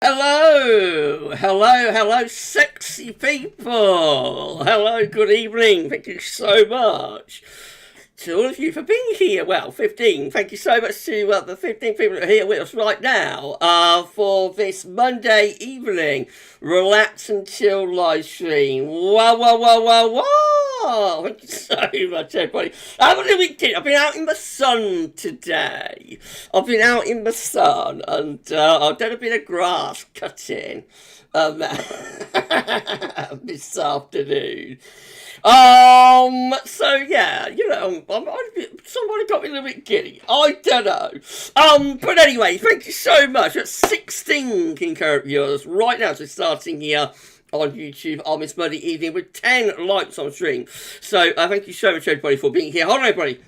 Hello, sexy people. Hello, good evening. Thank you so much to all of you for being here. Well, 15. Thank you so much to the 15 people that are here with us right now for this Monday evening relax and chill live stream. Wow. Thank you so much, everybody. I've been out in the sun today. I've been out in the sun and I've done a bit of grass cutting this afternoon. So yeah, somebody got me a little bit giddy. I don't know. But anyway, thank you so much. That's 16 concurrent viewers right now. So starting here on YouTube on this Monday evening with 10 likes on stream. So thank you so much, everybody, for being here. Hold on, everybody.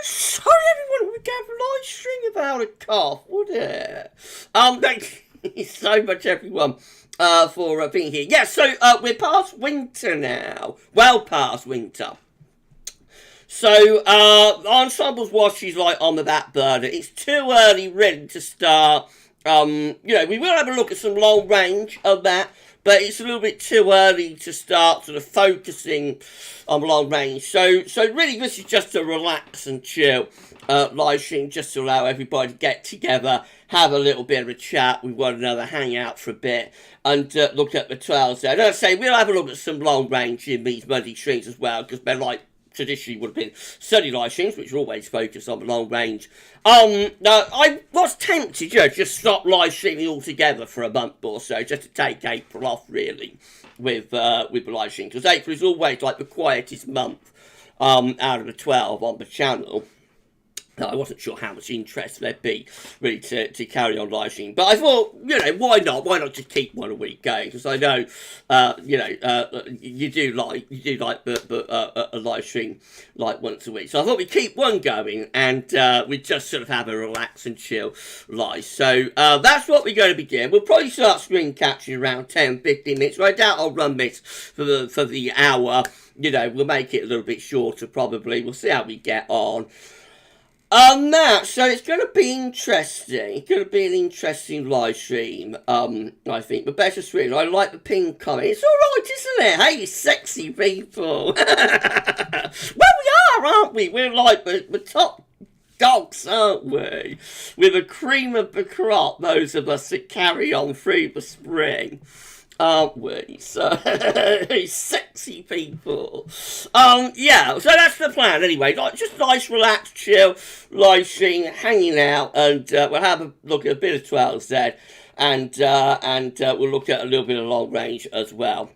Sorry, everyone. We gave a live stream about a cough, would it? Thank you so much, everyone. For being here. Yeah, so we're past winter now. Well past winter. So Ensemble's Wash is like on the back burner. It's too early really to start. We will have a look at some long range of that, but it's a little bit too early to start sort of focusing on long range. So really this is just a relax and chill live stream, just to allow everybody to get together, have a little bit of a chat with one another, hang out for a bit, and look at the trials there. And as I say, we'll have a look at some long range in these Monday streams as well, because they're like traditionally would have been Sunday live streams, which are always focused on the long range. Now, I was tempted to just stop live streaming altogether for a month or so, just to take April off, really, with the live stream, because April is always like the quietest month out of the 12 on the channel. I wasn't sure how much interest there'd be really to carry on live streaming, but I thought, why not? Why not just keep one a week going? Because I know, you do like a live stream like once a week. So I thought we'd keep one going, and we'd just sort of have a relax and chill live. So that's what we're going to be doing. We'll probably start screen capturing around 10-15 minutes. But I doubt I'll run this for the hour. We'll make it a little bit shorter probably. We'll see how we get on. So it's going to be interesting. It's going to be an interesting live stream, I think. But better screen. I like the pink comment. It's alright, isn't it? Hey, sexy people. Well, we are, aren't we? We're like the top dogs, aren't we? We're the cream of the crop, those of us that carry on through the spring. Aren't we? So, sexy people. Yeah, so that's the plan anyway. Just nice, relaxed, chill, live stream, hanging out, and we'll have a look at a bit of 12 then, and we'll look at a little bit of long range as well.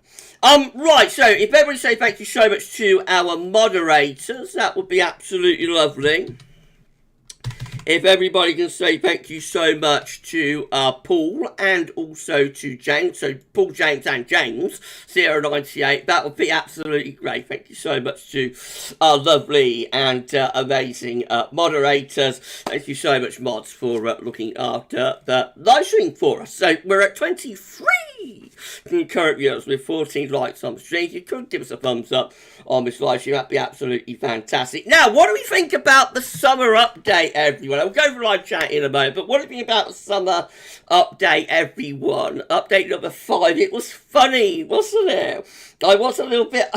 Right, so if everybody say thank you so much to our moderators, that would be absolutely lovely. If everybody can say thank you so much to Paul and also to James, so Paul, James and James, 098, that would be absolutely great. Thank you so much to our lovely and amazing moderators. Thank you so much, mods, for looking after the live stream for us. So we're at 23 concurrent viewers with 14 likes on the stream. If you could give us a thumbs up on this live stream, that'd be absolutely fantastic. Now, what do we think about the summer update, everyone? I'll go for live chat in a moment, but what do you think about the summer update, everyone? Update number 5. It was funny, wasn't it? I was a little bit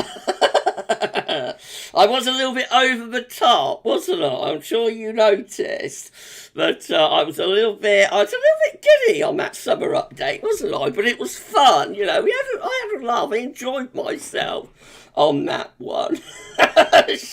over the top, wasn't I? I'm sure you noticed. But I was a little bit giddy on that summer update, wasn't I? But it was fun, I had a laugh. I enjoyed myself on that one.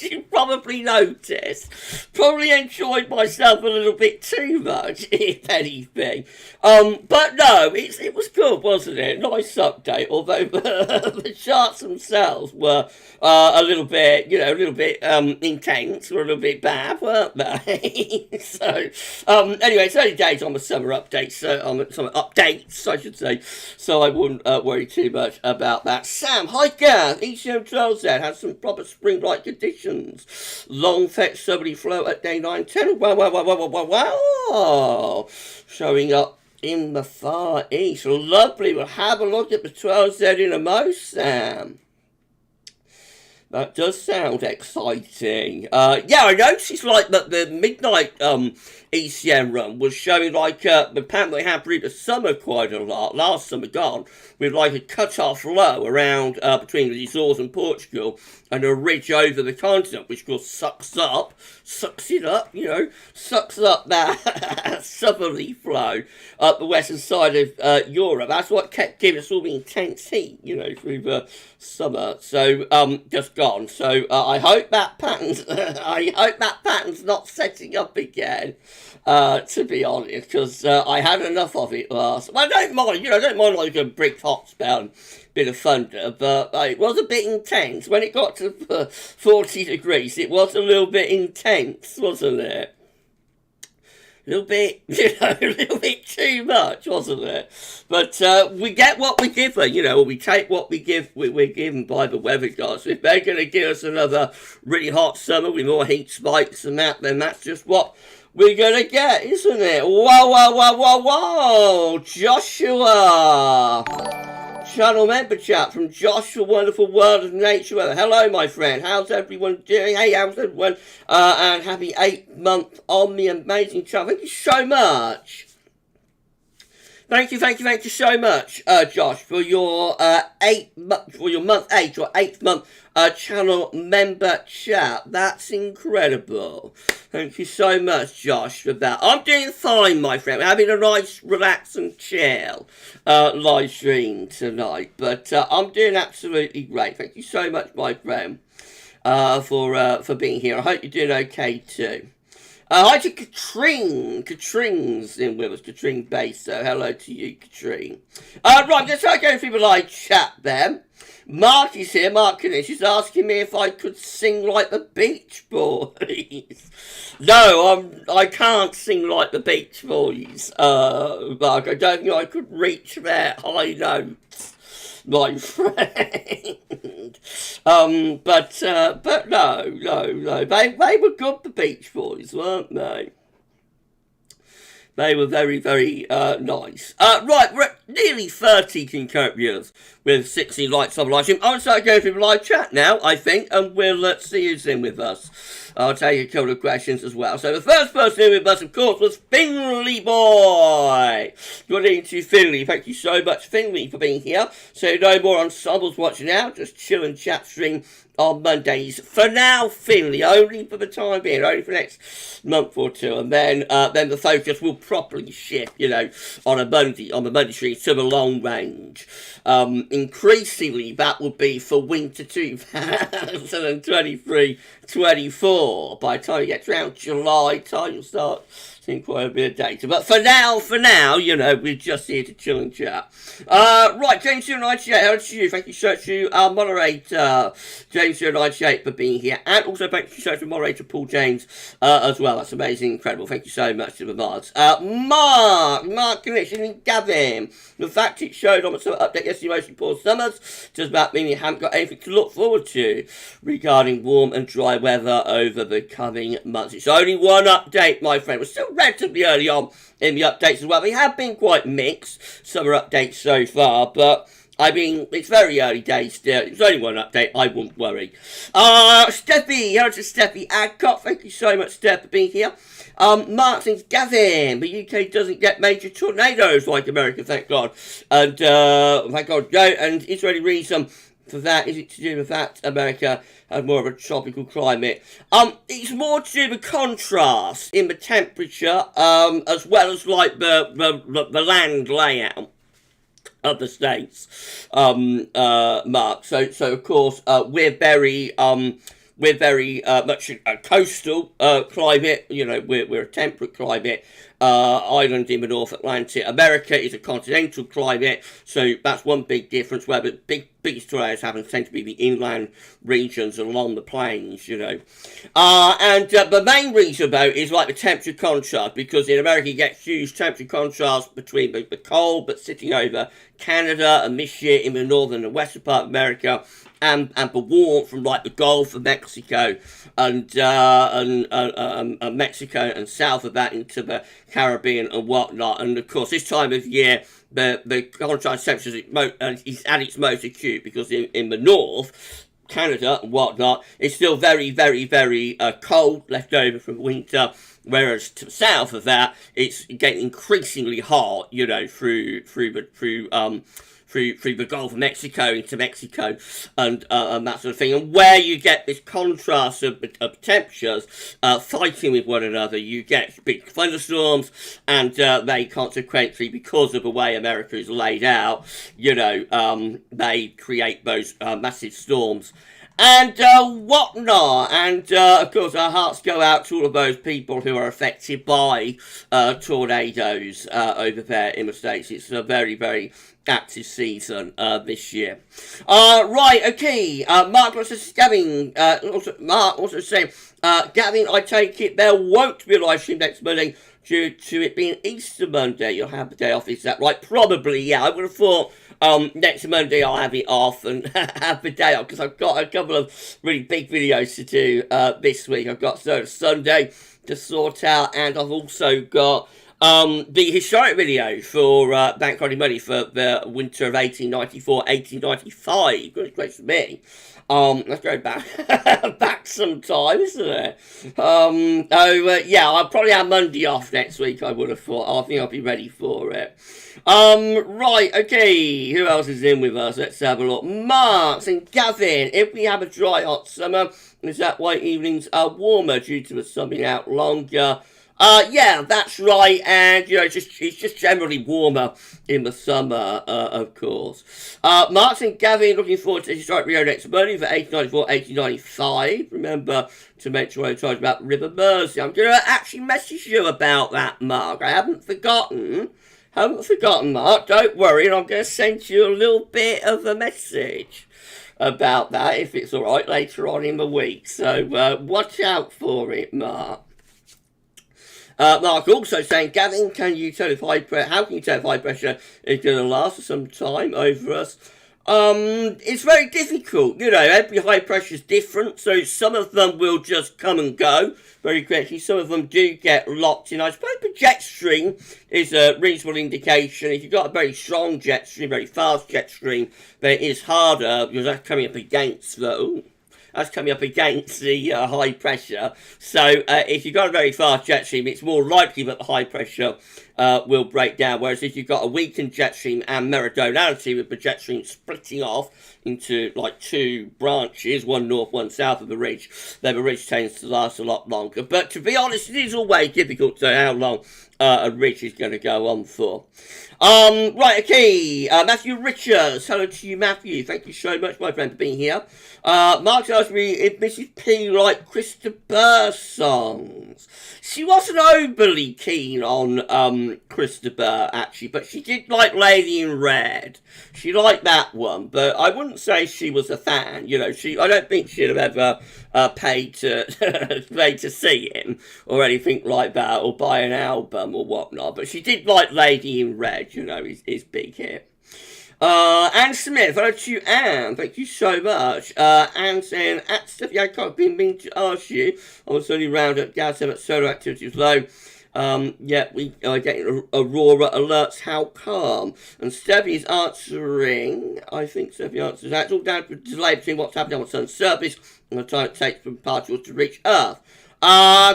You probably noticed. Probably enjoyed myself a little bit too much, if anything. But no, it was good, wasn't it? Nice update, although the charts themselves were a little bit intense, or a little bit bad, weren't they? So, anyway, it's only days on the summer updates, summer updates, I should say, so I wouldn't worry too much about that. Sam, hi Gav, ECM12Z has some proper spring-like conditions. Long fetch southerly flow at day 9-10. Wow. Showing up in the far east. Lovely. We'll have a look at the 12Z in a mo, Sam. That does sound exciting. Yeah, I noticed like that the midnight ECM run was showing like apparently they had through the summer quite a lot, last summer gone, with like a cut-off low around between the Azores and Portugal and a ridge over the continent, which of course sucks it up, you know, sucks up that southerly flow up the western side of Europe. That's what kept giving us all the intense heat, you know, through the summer. So just gone. So I hope that pattern's not setting up again. To be honest, because I had enough of it last. Well, I don't mind, you know, I don't mind like a brick hot spell, bit of thunder, but it was a bit intense. When it got to 40 degrees, it was a little bit intense, wasn't it? A little bit, you know, a little bit too much, wasn't it? But we get what we give her, you know, we take what we're given by the weather gods. If they're going to give us another really hot summer with more heat spikes and that, then that's just what we're going to get, isn't it? Whoa, whoa, whoa, whoa, whoa! Joshua! Channel member chat from Joshua, Wonderful World of Nature Weather. Hello, my friend. How's everyone doing? Hey, how's everyone? And happy 8th month on the amazing channel. Thank you so much. Thank you so much, Josh, for your month 8, your 8th month channel member chat. That's incredible. Thank you so much, Josh, for that. I'm doing fine, my friend. We're having a nice, relax and chill live stream tonight, but I'm doing absolutely great. Thank you so much, my friend, for being here. I hope you're doing okay too. Hi to Katrine. Katrine's in with us. Katrine Bass. So hello to you, Katrine. Right, let's start going through the live chat then. Mark is here. Mark Kinnish. She's asking me if I could sing like the Beach Boys. No, I can't sing like the Beach Boys, Mark. I don't think I could reach their high notes, my friend. But no. They were good, the Beach Boys, weren't they? They were very, very nice. Right, we're at nearly 30 concurrent viewers with 16 likes on live stream. I'm going to start going through the live chat now, I think, and we'll see who's in with us. I'll take a couple of questions as well. So the first person in with us, of course, was Finley Boy. Good evening to Finley. Thank you so much, Finley, for being here. So no more ensembles watching now. Just chill and chat stream on Mondays. For now, Finley, only for the time being, only for the next month or two, and then the focus will properly shift, you know, on the Monday stream to the long range. Increasingly, that will be for winter 2023-24. By the time you get around July time, you'll start seeing quite a bit of data. But for now, you know, we're just here to chill and chat. Right, James098, hello to you. Thank you so much to our moderator, James098, for being here. And also thank you so much to moderator Paul James as well. That's amazing, incredible. Thank you so much to the mods. Mark Connection and Gavin. The fact it showed on the summer update yesterday mostly poor summers does that mean you haven't got anything to look forward to regarding warm and dry weather over the coming months. It's only one update, my friend. We're still relatively early on in the updates as well. They have been quite mixed, summer updates so far, but I mean, it's very early days still. It's only one update, I wouldn't worry. Steffi, hello to Steffi Adcock. Thank you so much, Steph, for being here. Mark says, Gavin, the UK doesn't get major tornadoes like America, thank God. And, thank God, no, and is there any reason for that? Is it to do with that America has more of a tropical climate? It's more to do with contrast in the temperature, as well as like the land layout of the states, Mark. So of course, we're very much a coastal climate. You know, we're a temperate climate. Island in the North Atlantic. America is a continental climate, so that's one big difference, where the biggest tornadoes happen tend to be the inland regions along the plains, you know. And the main reason, though, is like the temperature contrast, because in America you get huge temperature contrast between the cold but sitting over Canada, and this year in the northern and western part of America, and the warmth from like the Gulf of Mexico and Mexico and south of that into the Caribbean and whatnot. And of course, this time of year, the contrast temperature is at its most acute, because in the north, Canada and whatnot, it's still very, very, very cold, left over from winter. Whereas to the south of that, it's getting increasingly hot, you know, through the Gulf of Mexico into Mexico and that sort of thing. And where you get this contrast of temperatures fighting with one another, you get big thunderstorms, and they consequently, because of the way America is laid out, you know, they create those massive storms and whatnot. And of course, our hearts go out to all of those people who are affected by tornadoes over there in the States. It's a very, very active season this year. Right, okay. Mark also saying, Gavin, I take it there won't be a live stream next Monday due to it being Easter Monday. You'll have the day off, is that right? Probably, yeah. I would have thought next Monday I'll have it off and have the day off, because I've got a couple of really big videos to do this week. I've got Sunday to sort out, and I've also got the historic video for Bank Holiday Money for the winter of 1894-1895. Goodness gracious me. Let's go back some time, isn't it? Yeah, I'll probably have Monday off next week, I would have thought. I think I'll be ready for it. Right, okay, who else is in with us? Let's have a look. Mark and Gavin, if we have a dry, hot summer, is that why evenings are warmer due to the summing out longer? Yeah, that's right, and, you know, it's just generally warmer in the summer, of course. Mark and Gavin, looking forward to the historic video next Monday for 1894-1895. Remember to mention what I told you about River Mersey. I'm going to actually message you about that, Mark. I haven't forgotten, Mark. Don't worry, and I'm going to send you a little bit of a message about that, if it's all right, later on in the week. So, watch out for it, Mark. Mark also saying, Gavin, how can you tell if high pressure is going to last for some time over us? It's very difficult. You know, every high pressure is different, so some of them will just come and go very quickly. Some of them do get locked in. I suppose the jet stream is a reasonable indication. If you've got a very strong jet stream, very fast jet stream, then it is harder, because that's coming up against the... That's coming up against the high pressure. So if you've got a very fast jet stream, it's more likely that the high pressure will break down. Whereas if you've got a weakened jet stream and meridionality, with the jet stream splitting off into like two branches, one north, one south of the ridge, then the ridge tends to last a lot longer. But to be honest, it is always difficult to know how long a ridge is going to go on for. Right, okay, Matthew Richards, hello to you, Matthew, thank you so much, my friend, for being here. Mark asked me if Mrs. P liked Krista Burr songs. She wasn't overly keen on Krista Burr, actually, but she did like Lady in Red. She liked that one, but I wouldn't say she was a fan, you know. I don't think she'd have ever paid to see him or anything like that, or buy an album or whatnot, but she did like Lady in Red, you know, his big hit. Anne Smith, hello to you, Anne, thank you so much. Anne saying, at Stephanie, I can't be mean to ask you, I was only round at GavsWeatherVids, but solar activity was low. Yeah, we are getting Aurora alerts, how calm. And Steffi's answering, I think Steffi answers that. It's all down to the delay between what's happening on the sun's surface and the time it takes for particles to reach Earth.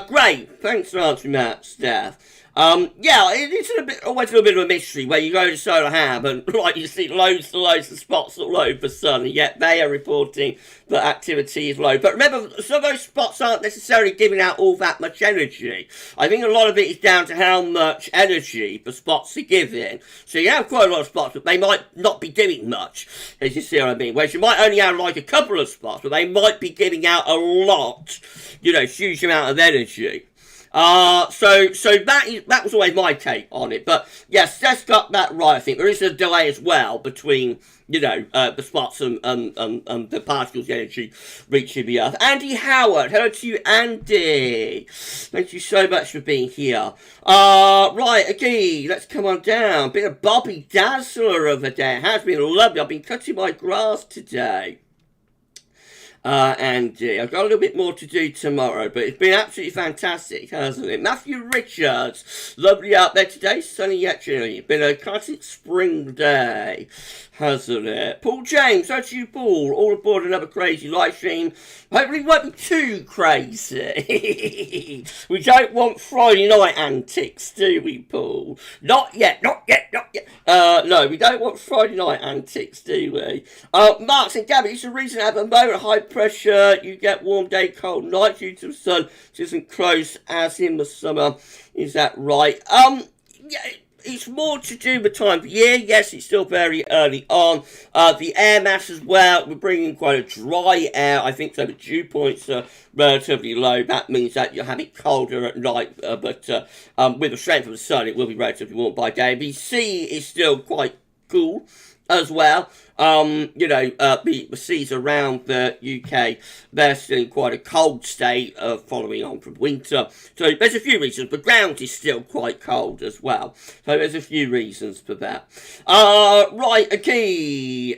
Great. Thanks for answering that, Steph. Yeah, it's always a little bit of a mystery where you go to Solar Ham and like you see loads and loads of spots all over the sun, and yet they are reporting that activity is low. But remember, some of those spots aren't necessarily giving out all that much energy. I think a lot of it is down to how much energy the spots are giving. So you have quite a lot of spots, but they might not be doing much, as you see what I mean. Whereas you might only have like a couple of spots, but they might be giving out a lot, you know, huge amount of energy. So that was always my take on it. But yes, Steph's got that right. I think there is a delay as well between, you know, the spots and the particles energy reaching the Earth. Andy Howard, hello to you, Andy. Thank you so much for being here. Right, okay, let's come on down. Bit of Bobby Dazzler over there. It has been lovely. I've been cutting my grass today. Andy. I've got a little bit more to do tomorrow, but it's been absolutely fantastic, hasn't it? Matthew Richards, lovely out there today, sunny actually. It's been a classic spring day, hasn't it? Paul James, that's you, Paul. All aboard another crazy live stream. Hopefully it won't be too crazy. We don't want Friday night antics, do we, Paul? Not yet, not yet, not yet. No, we don't want Friday night antics, do we? Mark and Gabby, it's a reason to have a moment of high pressure. You get warm day, cold night due to the sun, which isn't close as in the summer. Is that right? Yeah. It's more to do with time of year. Yes, it's still very early on. The air mass as well, we're bringing quite a dry air. I think so the dew points are relatively low. That means that you'll have it colder at night, but with the strength of the sun, it will be relatively warm by day. The sea is still quite cool as well. The seas around the UK, they're still in quite a cold state, following on from winter. So there's a few reasons. The ground is still quite cold as well. So there's a few reasons for that. Right, okay.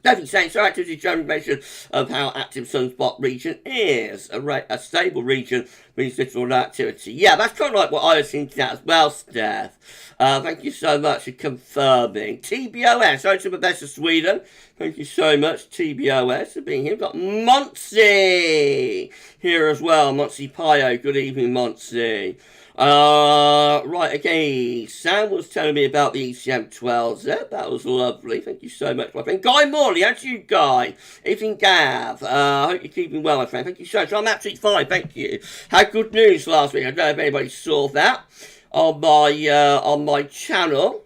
Definitely saying, so activity general measure of how active sunspot region is. A stable region means little activity. Yeah, that's kind of like what I was hinting at as well, Steph. Thank you so much for confirming. TBOS, out to the best of Sweden. Thank you so much, TBOS, for being here. We've got Montsy here as well. Montsy Pio, good evening, Montsy. Right, okay, Sam was telling me about the ECM12 there. That was lovely. Thank you so much, my friend. Guy Morley, how's you, Guy? Evening, Gav. I hope you're keeping well, my friend. Thank you so much. I'm absolutely fine, thank you. Had good news last week. I don't know if anybody saw that on my channel.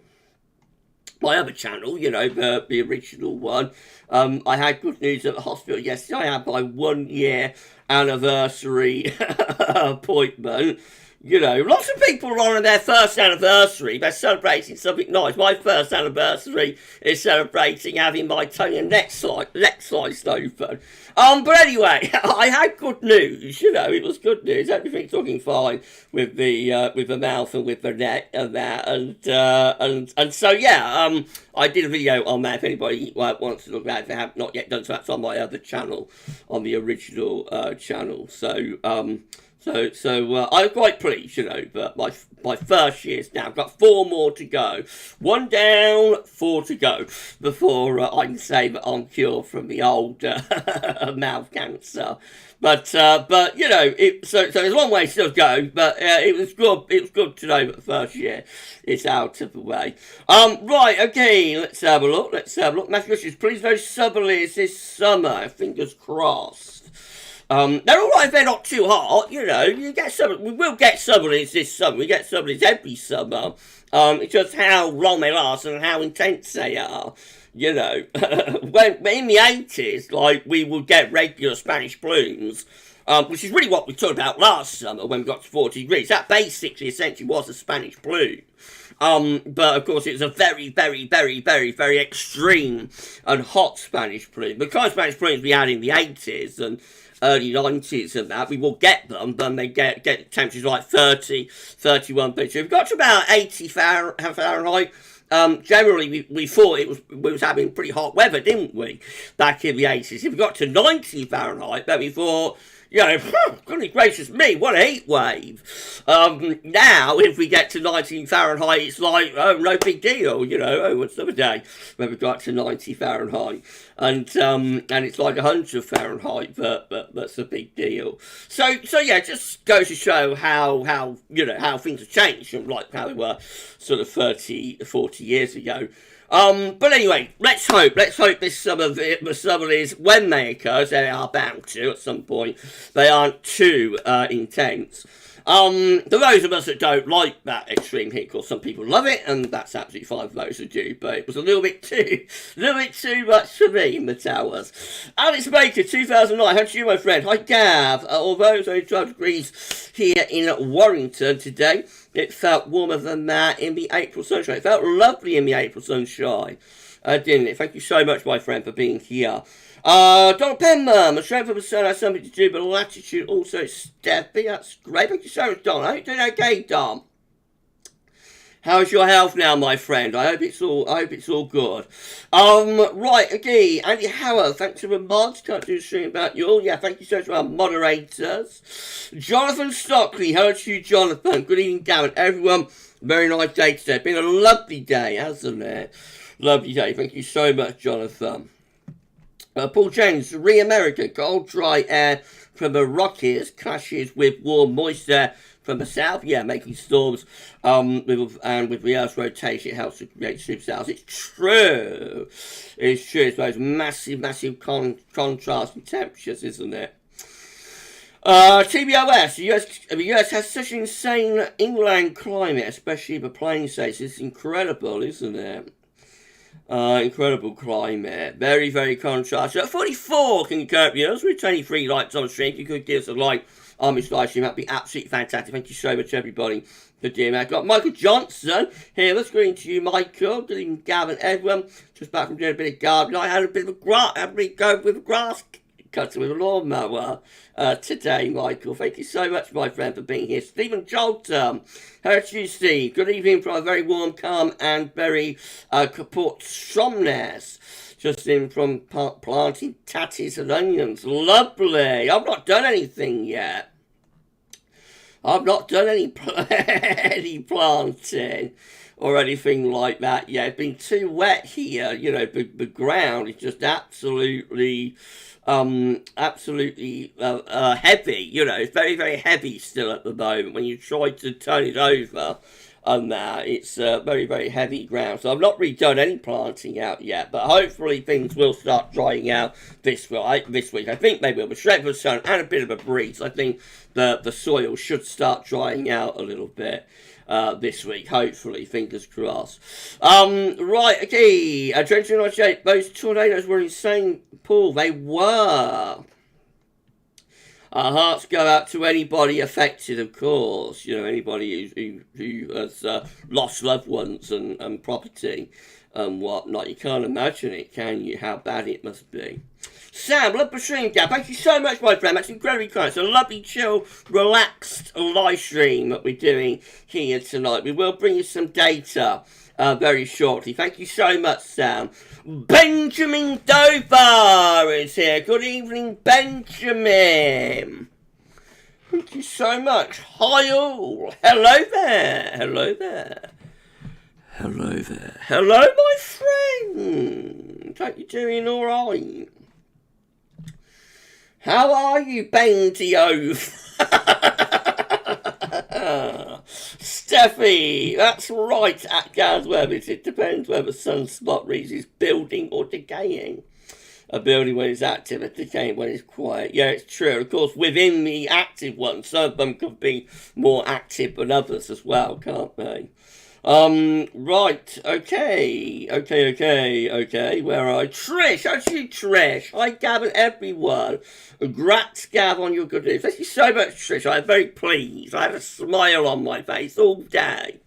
My other channel, you know, the original one. I had good news at the hospital yesterday. I had my 1 year anniversary appointment. You know, lots of people are on their first anniversary. They're celebrating something nice. My first anniversary is celebrating having my tongue and neck sliced open. But anyway, I had good news. You know, it was good news. Everything's looking fine with the mouth and with the neck and that. And so yeah, I did a video on that. If anybody wants to look at it, if they have not yet done so, that's on my other channel, on the original channel. So I'm quite pleased, you know, but my first year's now. I've got 4 more to go. 1 down, 4 to go before I can say that I'm cured from the old mouth cancer. But you know, so there's a long way still to go. But it was good. It was good to know that the first year is out of the way. Right, okay. Let's have a look. Matthew Wishes, please no subtleties this summer. Fingers crossed. They're all right if they're not too hot, you know. We will get subtleties this summer. We get subtleties every summer. It's just how long they last and how intense they are. You know, when in the 80s, like, we would get regular Spanish blooms, which is really what we talked about last summer when we got to 40 degrees. That basically, essentially, was a Spanish bloom. But of course, it was a very, very, very, very, very extreme and hot Spanish bloom. The kind of Spanish blooms we had in the 80s and early 90s and that, we will get them, but they get temperatures like 30, 31 degrees. We've got to about 80 Fahrenheit. Generally, we thought we was having pretty hot weather, didn't we, back in the 80s? If we got to 90 Fahrenheit, then we thought, you know, goodness gracious me, what a heat wave. Now, if we get to 19 Fahrenheit, it's like, oh, no big deal, you know, oh, what's the day when we got to 90 Fahrenheit. And it's like 100 Fahrenheit, but that's a big deal. So yeah, it just goes to show how you know, how things have changed from like how they were sort of 30, 40 years ago. But anyway, let's hope this summer, the summer is, when they occur, as they are bound to at some point, they aren't too intense. For those of us that don't like that extreme heat, of course, some people love it, and that's absolutely fine for those who do, but it was a little bit too much for me in the towers. Alex Baker, 2009, how do you, my friend? Hi, Gav. Although it's only 12 degrees here in Warrington today, it felt warmer than that in the April sunshine. It felt lovely in the April sunshine, didn't it? Thank you so much, my friend, for being here. Donald Penman, a strength of the sun has something to do, but latitude also is steady. That's great. Thank you so much, Don. I hope you're doing okay, Don. How's your health now, my friend? I hope it's all good. Right, okay, Andy Howard, thanks for the mods. Can't do a stream about you all. Yeah, thank you so much for our moderators. Jonathan Stockley, hello to you, Jonathan. Good evening, Gavin. Everyone, very nice day today. Been a lovely day, hasn't it? Lovely day. Thank you so much, Jonathan. Paul James, America, cold, dry air from the Rockies clashes with warm, moist air from the south, yeah, making storms with the Earth's rotation, it helps to create supercells. It's true. It's true. It's those massive contrasting temperatures, isn't it? TBOS, the US has such an insane inland climate, especially the plain states. It's incredible, isn't it? Incredible climate. Very, very contrasting. At 44 concurrent viewers with 23 likes on the stream. If you could give us a like on this live stream, that'd be absolutely fantastic. Thank you so much, everybody, for doing that. Got Michael Johnson here. Let's go into you, Michael. Good evening, Gavin, everyone. Just back from doing a bit of gardening. I had a bit of go with a grass cutter with a lawnmower today, Michael. Thank you so much, my friend, for being here. Stephen Jolton. Hello to you, Steve. Good evening from a very warm, calm, and very Port Stromness. Just in from planting tatties and onions. Lovely. I've not done anything yet. I've not done any planting or anything like that yet. It's been too wet here. You know, the ground is just absolutely heavy. You know, it's very, very heavy still at the moment. When you try to turn it over and that, it's very, very heavy ground. So I've not really done any planting out yet, but hopefully things will start drying out this week. I think maybe with a straight of the sun and a bit of a breeze, I think the soil should start drying out a little bit this week, hopefully, fingers crossed. Right, okay, 2098, those tornadoes were insane, Paul. They were. Our hearts go out to anybody affected, of course. You know, anybody who has lost loved ones and property and whatnot. You can't imagine it, can you? How bad it must be. Sam, love the stream, Gab. Thank you so much, my friend. That's incredibly kind. It's a lovely, chill, relaxed live stream that we're doing here tonight. We will bring you some data very shortly. Thank you so much, Sam. Benjamin Dover is here. Good evening, Benjamin. Thank you so much. Hi all. Hello there. Hello there. Hello there. Hello, my friend. Hope you're doing all right. How are you, Bendy Over? Steffi, that's right, at GavsWeatherVids. It depends whether sunspot reads is building or decaying. A building when it's active, a decaying when it's quiet. Yeah, it's true. Of course, within the active ones, some of them could be more active than others as well, can't they? Right, okay, where are I? Trish, how's you, Trish? Hi, Gav and everyone. Congrats, Gav, on your good news. Thank you so much, Trish. I'm very pleased. I had a smile on my face all day.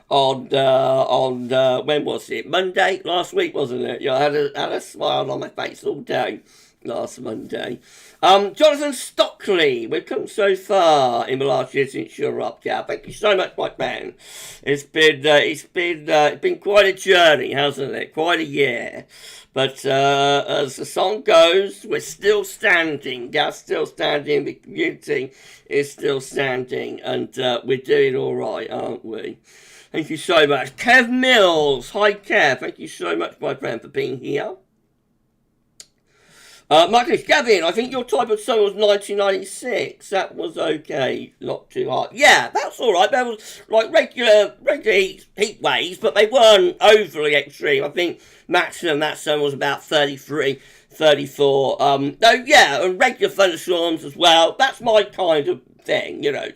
On when was it? Monday? Last week, wasn't it? Yeah, I had a smile on my face all day last Monday. Jonathan Stockley, we've come so far in the last year since you're up, Gav. Thank you so much, my man. It's been quite a journey, hasn't it? Quite a year. But as the song goes, we're still standing. Gav's still standing. The community is still standing, and we're doing all right, aren't we? Thank you so much. Kev Mills. Hi, Kev. Thank you so much, my friend, for being here. Michael, Gavin, I think your type of song was 1996. That was okay. Not too hard. Yeah, that's all right. There was like regular heat waves, but they weren't overly extreme. I think maximum that song was about 33, 34. Yeah, and regular thunderstorms as well. That's my kind of thing, you know.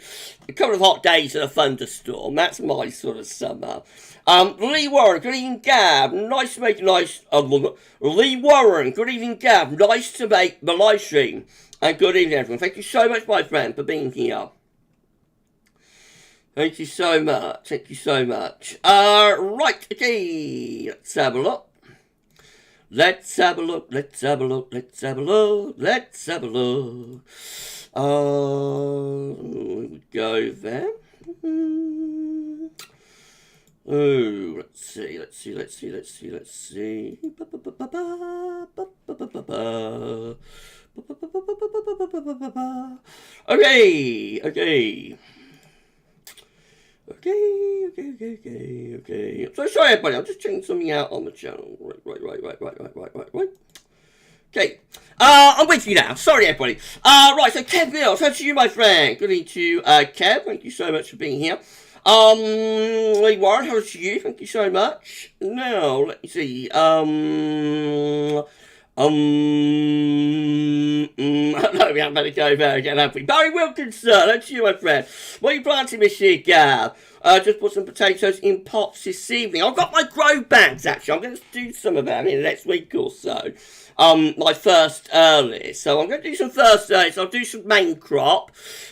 A couple of hot days and a thunderstorm. That's my sort of summer. Lee Warren, good evening, Gav. Nice to make a nice... Lee Warren, good evening, Gav. Nice to make the live stream. And good evening, everyone. Thank you so much, my friend, for being here. Thank you so much. Thank you so much. Right, okay. Let's have a look. Let's have a look. Let's have a look. Let's have a look. Let's have a look. We go there. Oh, let's see. Okay. So sorry, everybody. I'm just checking something out on the channel. Right. Okay. I'm with you now. Sorry, everybody. Right. So Kev Mills, how to you, my friend? Good evening to Kev. Thank you so much for being here. Lee Warren, how to you? Thank you so much. Now, let me see. No, we haven't better go there again, have we? Barry Wilkinson, that's you, my friend. What are you planting this year, Gav? Just put some potatoes in pots this evening. I've got my grow bags, actually. I'm going to do some of them in the next week or so. My first early. So I'm going to do some first early. So I'll do some main crop.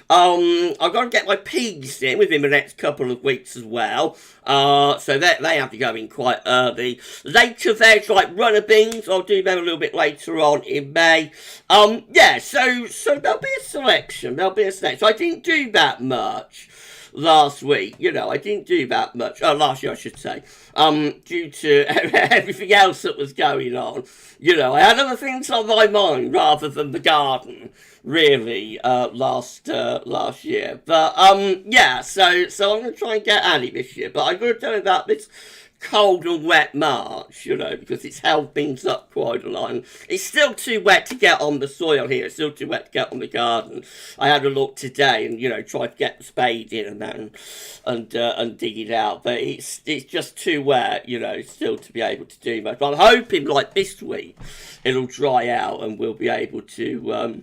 I've got to get my peas in within the next couple of weeks as well. So they have to go in quite early. Later veg, like runner beans, I'll do them a little bit later on in May. Yeah, so there'll be a selection. So I didn't do that much last week, I didn't do that much. Last year, I should say. Due to everything else that was going on. I had other things on my mind rather than the garden, really, last year. But, yeah, so I'm going to try and get at it this year. But I'm going to tell you about this cold and wet March, because it's held things up quite a lot. And it's still too wet to get on the soil here. It's still too wet to get on the garden. I had a look today and, tried to get the spade in and that and dig it out. But it's just too wet, still to be able to do much. But I'm hoping, like this week, it'll dry out and we'll be able to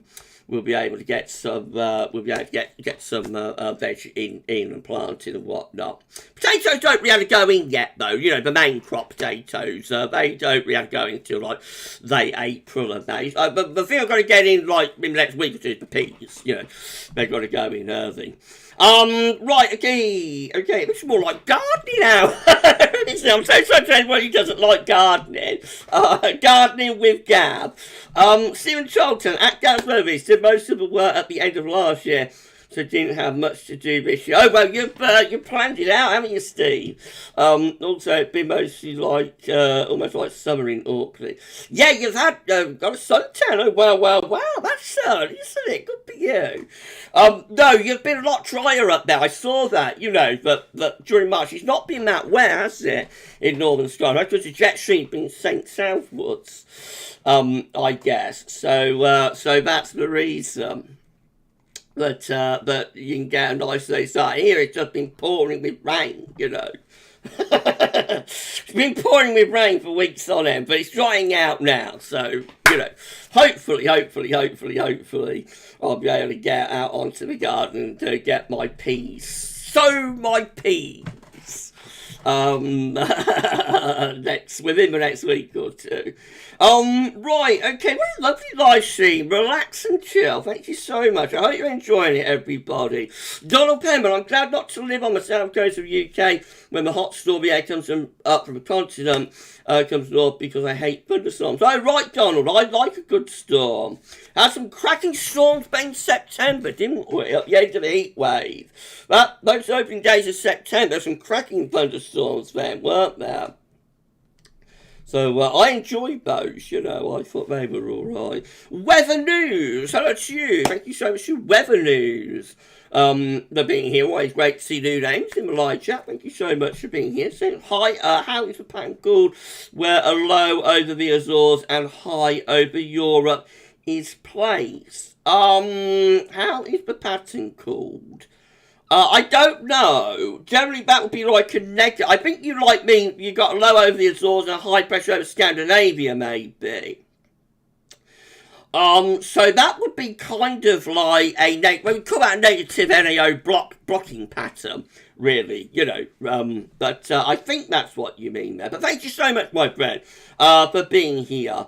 get some. We'll be able to get some veg in and planted and whatnot. Potatoes don't really have to go in yet, though. The main crop potatoes. They don't really have to go in until like late April and May. But the thing I've got to get in like in the next week or two is the peas. They've got to go in early. Right, okay, it's more like gardening now. I'm so sorry to anyone who doesn't like gardening. Gardening with Gav. Stephen Charlton at GavsWeatherVids did most of the work at the end of last year, so didn't have much to do this year. Oh, well, you've planned it out, haven't you, Steve? Also, it's been mostly like, almost like summer in Auckland. Yeah, you've had, got a suntan. Oh, wow, that's sun, isn't it? Good for you. No, you've been a lot drier up there. I saw that, but during March, it's not been that wet, has it, in Northern Scotland? Because the jet stream's been sent southwards, I guess. So that's the reason. But you can get a nice day start. Here it's just been pouring with rain, It's been pouring with rain for weeks on end, but it's drying out now. So, hopefully, I'll be able to get out onto the garden to get my peas. Sow my peas. Within the next week or two. Right, okay, what a lovely live stream. Relax and chill. Thank you so much. I hope you're enjoying it, everybody. Donald Penman, I'm glad not to live on the south coast of the UK when the hot stormy air comes up from the continent, comes north because I hate thunderstorms. Oh, right, Donald, I like a good storm. Had some cracking storms back in September, didn't we? At the end of the heat wave. But those opening days of September, some cracking thunderstorms then, weren't there? So I enjoyed those, I thought they were all right. Weather news, hello to you. Thank you so much for weather news. For being here, always great to see new names in the live chat. Thank you so much for being here. So, hi, how is the pattern called? Where a low over the Azores and high over Europe is placed. How is the pattern called? I don't know. Generally, that would be like a negative. I think you got a low over the Azores and a high pressure over Scandinavia, maybe. So that would be kind of like a we call that a negative NAO blocking pattern, really, but I think that's what you mean there. But thank you so much, my friend, for being here.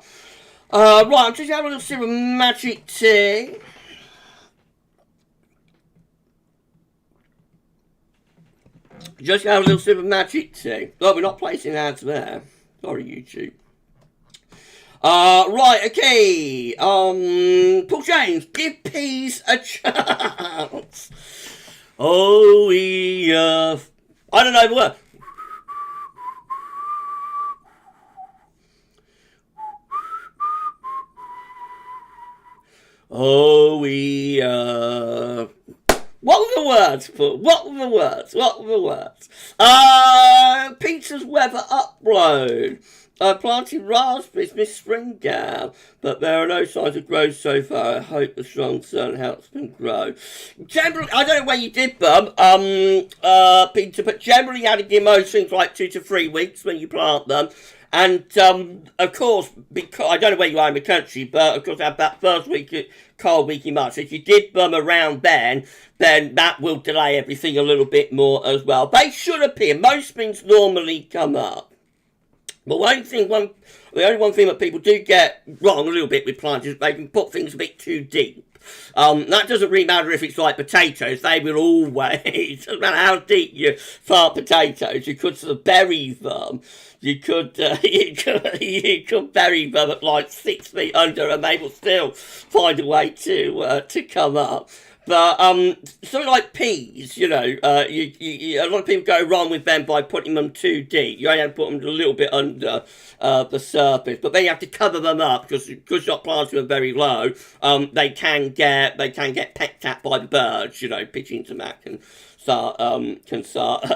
Right, I'm just having a little sip of magic tea. Just have a little sip of magic tea. Oh, we're not placing ads there. Sorry, YouTube. Right, okay. Paul James, give peas a chance. Oh, I don't know the word. Oh, we what were the words, Paul? What were the words? What were the words? Peter's weather upload. Planting raspberries this spring, Gav, but there are no signs of growth so far. I hope the strong sun helps them grow. Generally, I don't know when you did them, Peter, but generally you had to give most things like 2 to 3 weeks when you plant them. And, of course, because I don't know where you are in the country, but of course, that first week, cold week in March, if you did them around then that will delay everything a little bit more as well. They should appear. Most things normally come up. But the only one thing that people do get wrong a little bit with plants is they can put things a bit too deep. That doesn't really matter if it's like potatoes. They will always, no matter how deep you plant potatoes, you could sort of bury them. You could bury them at like 6 feet under, and they will still find a way to come up. But something like peas, a lot of people go wrong with them by putting them too deep. You only have to put them a little bit under the surface, but then you have to cover them up because your plants are very low. They can get pecked at by the birds. Pigeons and that can start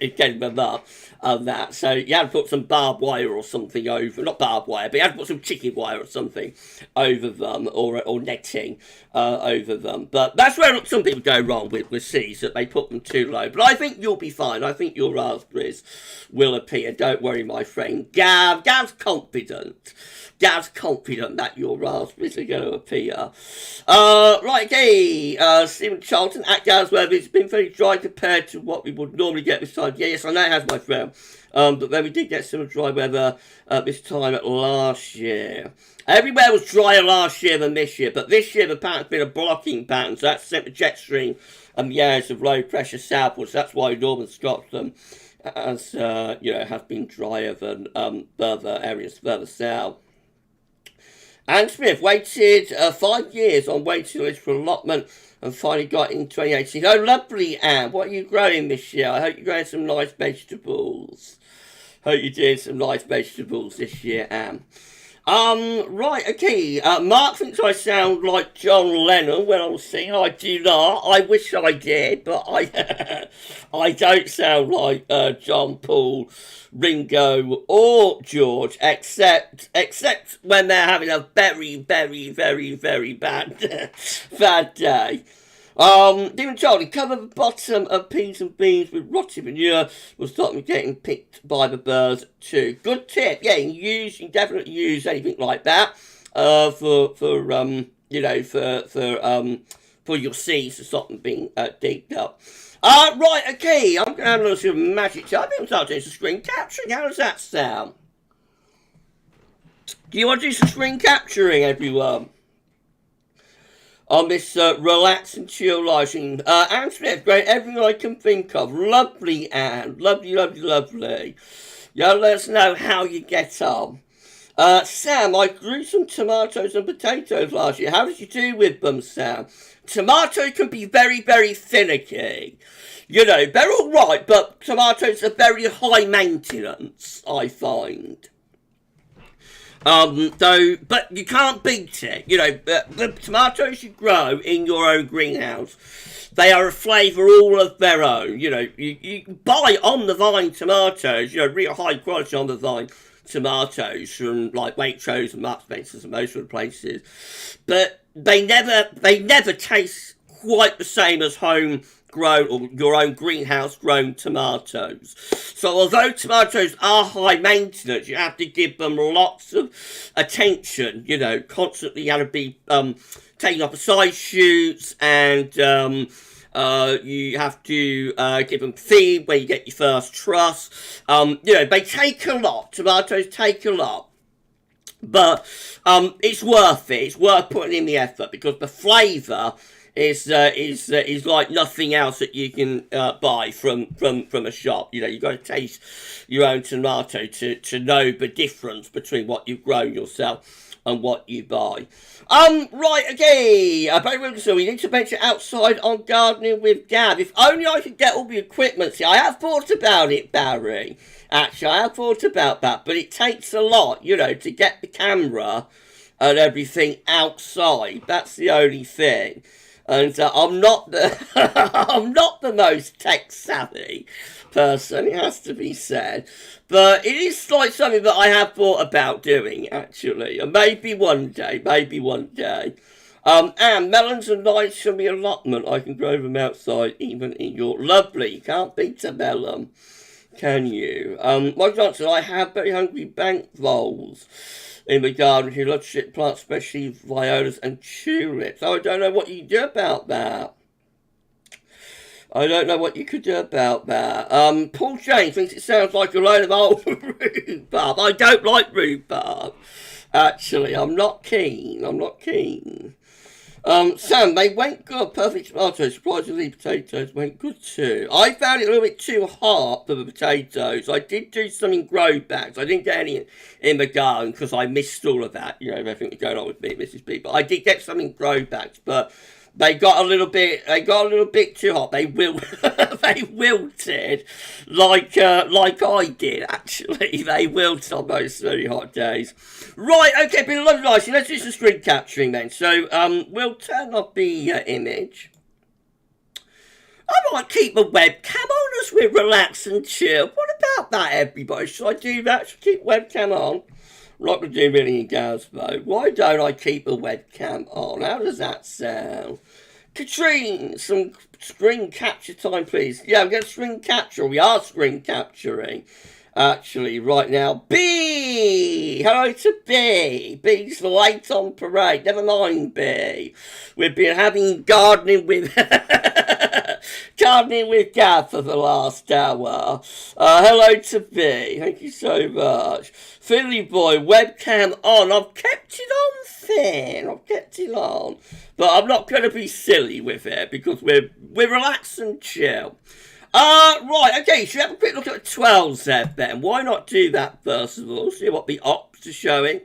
getting them up of that. So you have to put some barbed wire or something over, not barbed wire, but you have to put some chicken wire or something over them, or netting over them. But that's where some people go wrong with seeds, that they put them too low. But I think you'll be fine. I think your raspberries will appear. Don't worry, my friend. Gav's confident. Gav's confident that your raspberries are going to appear. Right, okay. Stephen Charlton at GavsWeatherVids. It's been very dry compared to what we would normally get this time. Yeah, yes, I know it has, my friend. But then we did get some dry weather this time last year. Everywhere was drier last year than this year, but this year the pattern's been a blocking pattern, so that's sent the jet stream and the areas of low pressure southwards. That's why Northern Scotland has been drier than further areas further south. Anne Smith waited 5 years on waiting list for allotment and finally got in 2018. Oh, lovely, Anne. What are you growing this year? I hope you're growing some nice vegetables. Hope you're doing some nice vegetables this year, Anne. Right, okay. Mark thinks I sound like John Lennon when I'm singing. I do not. I wish I did, but I don't sound like John, Paul, Ringo, or George, except when they're having a very, very, very, very bad day. Even Charlie, cover the bottom of peas and beans with rotted manure will stop them getting picked by the birds too. Good tip. Yeah, you can definitely use anything like that for your seeds to stop them being digged up. Right, okay, I'm going to have a little magic. So I think I'm starting to do some screen capturing. How does that sound? Do you want to do some screen capturing, everyone? On this relax and chill live stream. Anne Smith, great, everything I can think of. Lovely, Anne. Lovely, lovely, lovely. Yeah, let us know how you get on. Sam, I grew some tomatoes and potatoes last year. How did you do with them, Sam? Tomatoes can be very, very finicky. They're all right, but tomatoes are very high maintenance, I find. But you can't beat it. The tomatoes you grow in your own greenhouse, they are a flavour all of their own. You buy on the vine tomatoes, real high quality on the vine tomatoes from like Waitrose and Marks Spencer's and most of the places, but they never taste quite the same as home grown or your own greenhouse grown tomatoes. So although tomatoes are high maintenance, you have to give them lots of attention. Constantly you have to be taking up the side shoots, and you have to give them feed when you get your first truss. They take a lot. Tomatoes take a lot. But it's worth it. It's worth putting in the effort because the flavour is like nothing else that you can buy from a shop. You've got to taste your own tomato to know the difference between what you've grown yourself and what you buy. Right, okay. Barry Wilkinson, we need to venture outside on gardening with Gav. If only I could get all the equipment. See, I have thought about it, Barry. Actually, I have thought about that, but it takes a lot, to get the camera and everything outside. That's the only thing. And I'm not the I'm not the most tech savvy person, it has to be said, but it is like something that I have thought about doing actually, and maybe one day. And melons are nice from the allotment. I can grow them outside, even in York. Lovely. You can't beat a melon, can you? My Johnson, I have very hungry bank voles in the garden who love shit plants, especially violas and tulips. Oh, I don't know what you do about that. I don't know what you could do about that. Paul James thinks it sounds like a load of old rhubarb. I don't like rhubarb. Actually, I'm not keen. Sam, they went good. Perfect tomatoes. Surprisingly, potatoes went good too. I found it a little bit too hard for the potatoes. I did do some in grow bags. I didn't get any in the garden because I missed all of that. You know, everything was going on with me, Mrs. B. But I did get some in grow bags. But they got a little bit too hot. They they wilted like I did actually. They wilted on those very hot days. Right, okay, been a lot of nice. Let's do some screen capturing then. So we'll turn off the image. I might keep the webcam on as we relax and chill. What about that, everybody? Should I do that? Should I keep webcam on? I'm not going to do really in Gavs though. Why don't I keep a webcam on? How does that sound? Katrine, some screen capture time, please. Yeah, we're going to screen capture. We are screen capturing, actually, right now. B! Hello to B. B's late on parade. Never mind, B. We've been having gardening with Gav for the last hour. Hello to B. Thank you so much. Philly boy, webcam on. I've kept it on thin. I've kept it on. But I'm not going to be silly with it because we're relaxed and chill. Right, okay, should we have a quick look at the 12Z then? Why not do that first of all? See what the ops are showing.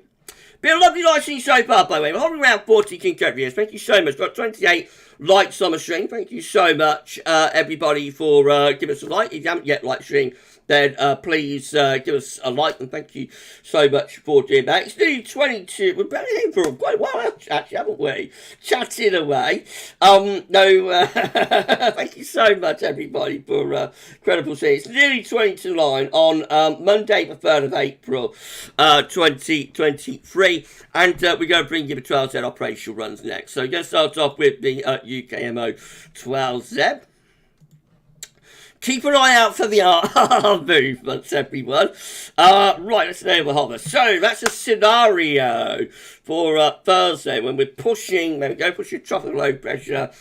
Been a lovely live stream so far, by the way. We're hovering around 40 King Code. Thank you so much. Got 28 likes on the stream. Thank you so much, everybody, for giving us a like. If you haven't yet liked the stream, then please give us a like, and thank you so much for doing that. It's nearly 22. We've been here for quite a while, actually, haven't we? Chatting away. Thank you so much, everybody, for incredible seeing. It's nearly 22 on Monday, the 3rd of April, 2023, and we're going to bring you the 12Z operational runs next. So we're going to start off with the UKMO 12Z. Keep an eye out for the movements, everyone. Right, let's name the hover. So that's a scenario for Thursday when we're pushing. There we go, pushing tropical low pressure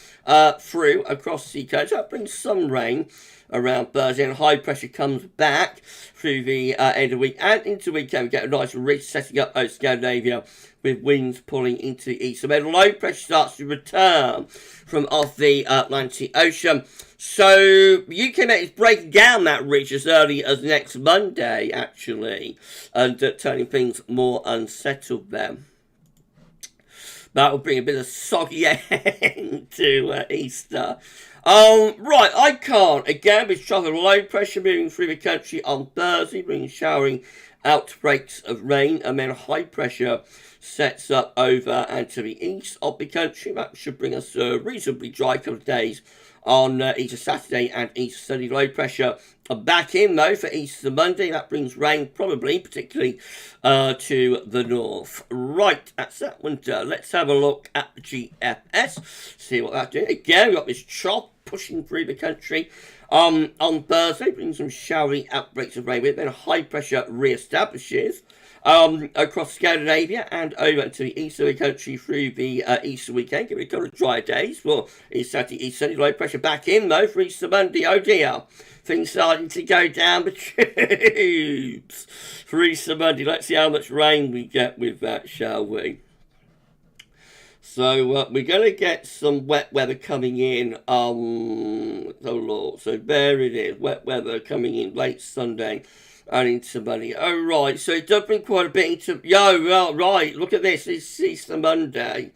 through across the coast. So that brings some rain around Thursday, and high pressure comes back through the end of the week and into the weekend. We get a nice ridge setting up over Scandinavia with winds pulling into the east. So then low pressure starts to return from off the Atlantic Ocean. So the UK Met is breaking down that ridge as early as next Monday, actually, and turning things more unsettled then. That will bring a bit of soggy end to Easter. Right, I can't. Again, with tropical low pressure moving through the country on Thursday, bringing showering outbreaks of rain, and then high pressure sets up over and to the east of the country. That should bring us a reasonably dry couple of days on Easter Saturday and Easter Sunday. Low pressure back in though for Easter Monday. That brings rain probably, particularly to the north. Right, that's that one done. Let's have a look at the GFS, see what that's doing. Again, we've got this trough pushing through the country on Thursday, brings some showery outbreaks of rain with, then high pressure re-establishes across Scandinavia and over to the east of the country through the Easter weekend. Give it a couple of dry days for East Saturday, East Sunday. Low pressure back in though for Easter Monday. Oh dear, things starting to go down the tubes for Easter Monday. Let's see how much rain we get with that, shall we? So we're going to get some wet weather coming in. Oh Lord, so there it is, wet weather coming in late Sunday and into Monday. Oh, right, so it does bring quite a bit into... right, look at this, it's Easter Monday.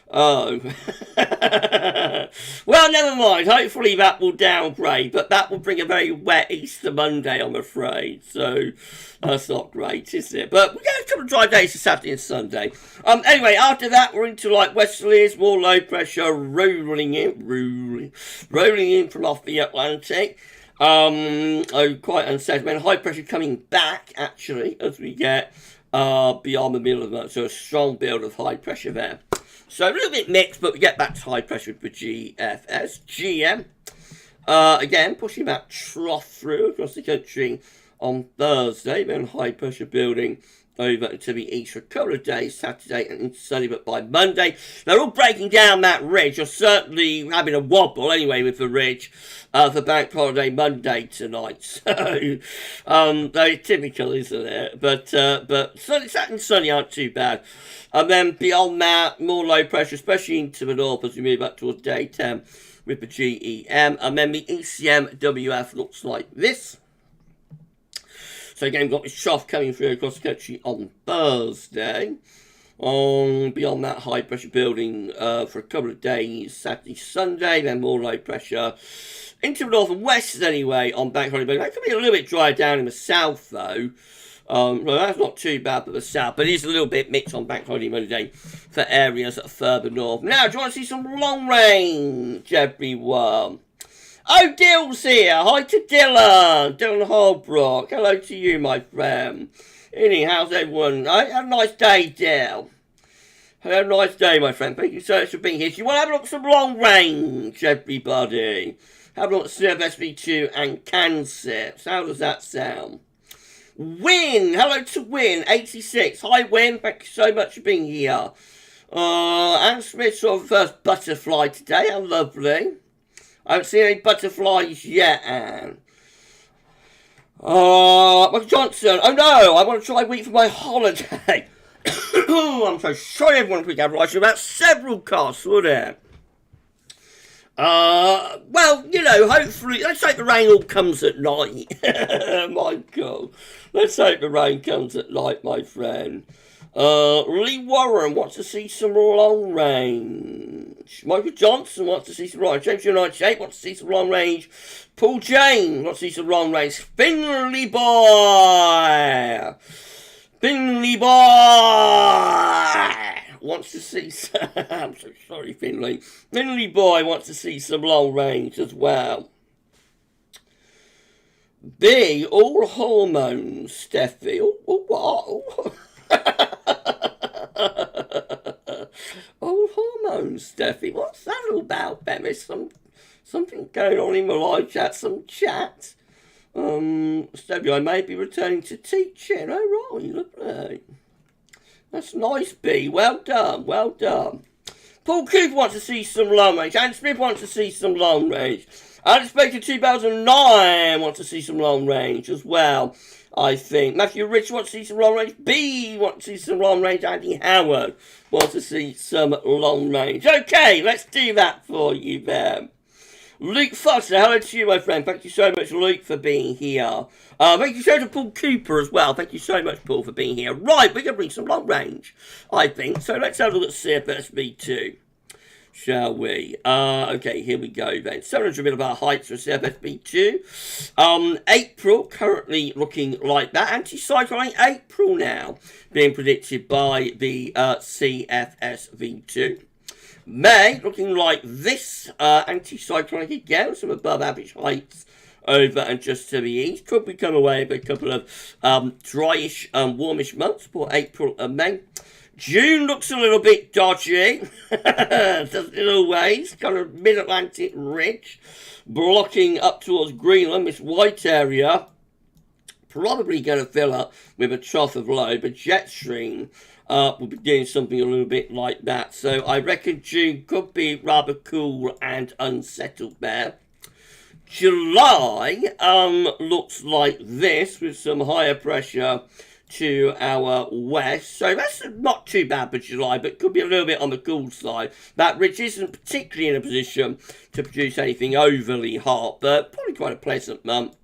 Oh. Well, never mind. Hopefully that will downgrade, but that will bring a very wet Easter Monday, I'm afraid. So that's not great, is it? But we get a couple of dry days for Saturday and Sunday. Anyway, after that, we're into like westerlies, more low pressure rolling in from off the Atlantic. Quite unsettled. And high pressure coming back, actually, as we get beyond the middle of the month. So a strong build of high pressure there. So a little bit mixed, but we get back to high pressure with the GFS. GM, again, pushing that trough through across the country on Thursday. Then high pressure building over to the east for a couple of days, Saturday and into Sunday, but by Monday, they're all breaking down that ridge, or certainly having a wobble anyway with the ridge for Bank Holiday Monday tonight. So, very typical, isn't it? But Saturday and Sunday aren't too bad. And then beyond that, more low pressure, especially into the north as we move up towards day 10 with the GEM. And then the ECMWF looks like this. So again, we've got this trough coming through across the country on Thursday. Beyond that, high pressure building for a couple of days, Saturday, Sunday, then more low pressure into the north and west anyway on Bank Holiday. That could be a little bit drier down in the south though. Well, that's not too bad for the south, but it is a little bit mixed on Bank Holiday Monday for areas that are further north. Now, do you want to see some long range, everyone? Oh, Dill's here. Hi to Dylan. Dylan Holbrook. Hello to you, my friend. How's everyone? Had a nice day, Dill. Had a nice day, my friend. Thank you so much for being here. So you want to have a look at some long range, everybody? Have a look at CFS V2 and CANSIPS. How does that sound? Win. Hello to Win. 86. Hi, Win. Thank you so much for being here. Anne Smith saw the first butterfly today. How lovely. I haven't seen any butterflies yet, Anne. Michael Johnson. Oh no, I want to try a week for my holiday. Oh, I'm so sorry everyone for having about several costs, would it? Well, you know, hopefully, let's hope the rain all comes at night. Michael, let's hope the rain comes at night, my friend. Lee Warren wants to see some long range. Michael Johnson wants to see some long range. James United wants to see some long range. Paul James wants to see some long range. Finley Boy! Finley Boy! Wants to see some... I'm so sorry, Finley. Finley Boy wants to see some long range as well. B, all hormones, Steffi. Oh, what? All hormones, Steffi. What's that all about, Ben? There's something going on in my live chat, some chat. Steffi, I may be returning to teaching. Oh, right, lovely. That's nice, B. Well done, well done. Paul Cooper wants to see some long range. Anne Smith wants to see some long range. Unexpected 2009 wants to see some long range as well, I think. Matthew Rich wants to see some long range. B wants to see some long range. Andy Howard wants to see some long range. Okay, let's do that for you there. Luke Foster, hello to you, my friend. Thank you so much, Luke, for being here. Thank you so much to Paul Cooper as well. Thank you so much, Paul, for being here. Right, we're going to bring some long range, I think. So let's have a look at CFS V2, shall we? Okay, here we go then. 700 millibar heights for CFS V2. April, currently looking like that. Anti-cyclone April now, being predicted by the CFS V2. May, looking like this, anti-cyclonic again, some above average heights over and just to the east. Could become away with a couple of dryish, warmish months for April and May. June looks a little bit dodgy, does it always, kind of mid-Atlantic ridge, blocking up towards Greenland, this white area. Probably going to fill up with a trough of low, but jet stream will be doing something a little bit like that. So I reckon June could be rather cool and unsettled there. July looks like this with some higher pressure to our west. So that's not too bad for July, but could be a little bit on the cool side. That ridge isn't particularly in a position to produce anything overly hot, but probably quite a pleasant month.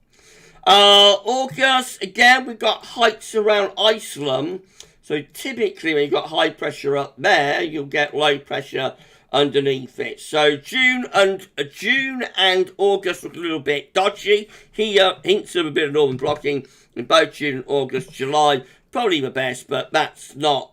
August, again, we've got heights around Iceland So typically when you've got high pressure up there, you'll get low pressure underneath it. So June and August look a little bit dodgy. Here, hints of a bit of northern blocking in both June and August. July, probably the best, but that's not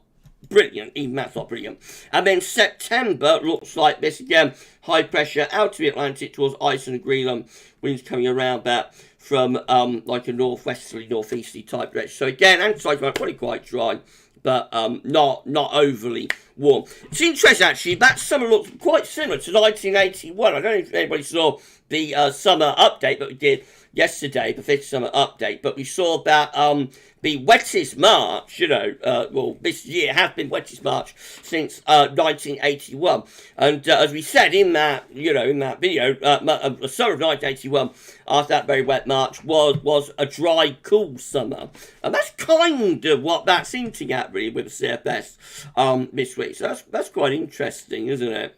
brilliant. Even that's not brilliant. And then September looks like this again. High pressure out of the Atlantic towards Iceland and Greenland. Winds coming around that from like a northwesterly, northeasterly type direction. So again, anti-cyclone, probably quite dry, but not overly warm. It's interesting actually, that summer looks quite similar to 1981. I don't know if anybody saw the summer update that we did yesterday, the 5th summer update, but we saw that the wettest March, well, this year has been wettest March since 1981. And as we said in that, in that video, the summer of 1981, after that very wet March, was a dry, cool summer. And that's kind of what that's hinting at, really, with the CFS this week. So that's quite interesting, isn't it?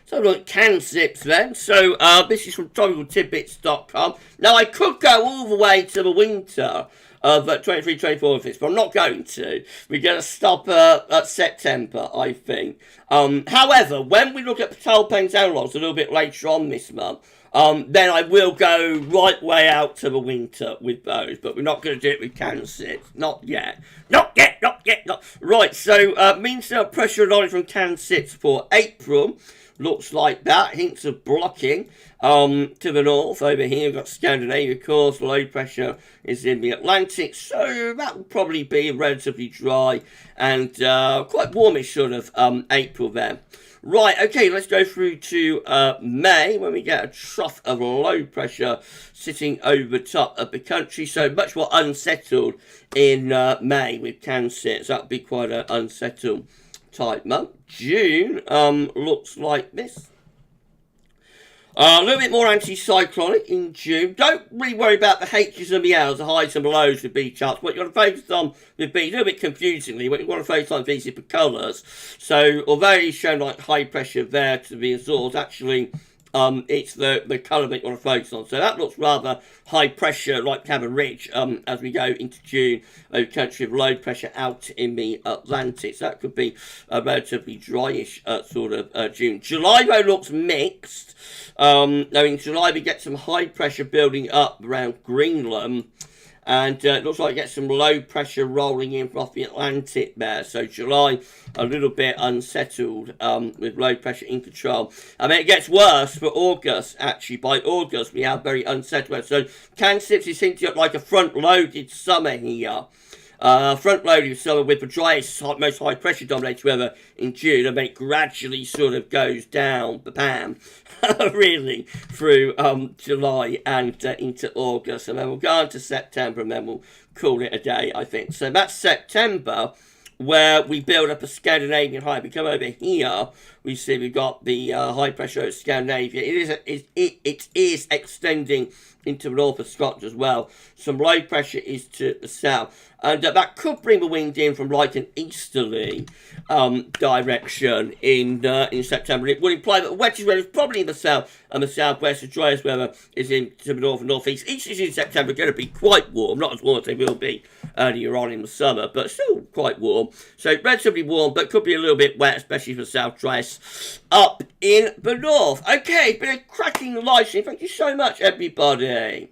So look at CANSIPS then. So this is from topicaltidbits.com. Now I could go all the way to the winter of 23-24 of this, but I'm not going to. We're going to stop at September, I think. However, when we look at Ptolemain's analogues a little bit later on this month, then I will go right way out to the winter with those, but we're not going to do it with CANSIPS. Not yet. Right, so means pressure knowledge from CANSIPS for April. Looks like that. Hints of blocking to the north. Over here, we've got Scandinavia, of course. Low pressure is in the Atlantic. So that will probably be relatively dry and quite warmish sort of April there. Right, okay, let's go through to May, when we get a trough of low pressure sitting over the top of the country. So much more unsettled in May with CANSIPS. That would be quite an unsettled type month. June looks like this. A little bit more anticyclonic in June. Don't really worry about the H's and the L's, the highs and the lows with B charts. What you want to focus on with B, a little bit confusingly, what you want to focus on these are the colours. So although it's shown like high pressure there to be absorbed, actually it's the colour that you want to focus on. So that looks rather high pressure, like Cabin Ridge, as we go into June, over country of low pressure out in the Atlantic. So that could be a relatively dryish sort of June. July, though, looks mixed. Now in July, we get some high pressure building up around Greenland. And it looks like we get some low pressure rolling in from off the Atlantic there. So July, a little bit unsettled with low pressure in control. I mean, it gets worse for August, actually. By August, we have very unsettled weather. So CANSIPS is hinting at like a front-loaded summer here. Front-loaded summer with the driest, most high-pressure dominated weather in June, and then it gradually sort of goes down the pan, really, through July and into August, and then we'll go on to September, and then we'll call it a day, I think. So that's September, where we build up a Scandinavian high. We come over here, we see we've got the high pressure over Scandinavia. It is extending into the north of Scotland as well. Some low pressure is to the south. And that could bring the wind in from like an easterly direction in September. It would imply that the wettest weather is probably in the south and the southwest. The driest weather is in to the north and northeast. East is in September going to be quite warm, not as warm as they will be earlier on in the summer, but still quite warm. So relatively warm, but could be a little bit wet, especially for the south driest up in the north. Okay, been a cracking live stream. Thank you so much, everybody.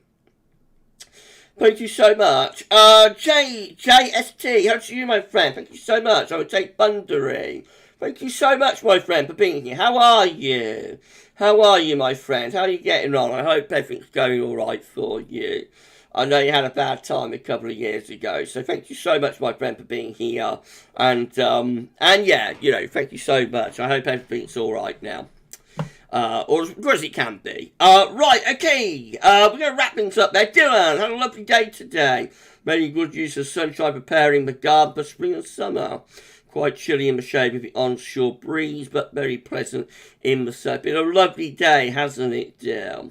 Thank you so much. JST, how do you, my friend? Thank you so much. I would take Bundery. Thank you so much, my friend, for being here. How are you? How are you, my friend? How are you getting on? I hope everything's going all right for you. I know you had a bad time a couple of years ago, so thank you so much, my friend, for being here. And yeah, thank you so much. I hope everything's all right now. Or as good as it can be. Right, okay. We're going to wrap things up there. Dylan, had a lovely day today. Very good use of sunshine preparing the garden for spring and summer. Quite chilly in the shade with the onshore breeze, but very pleasant in the sun. Been a lovely day, hasn't it, Dylan?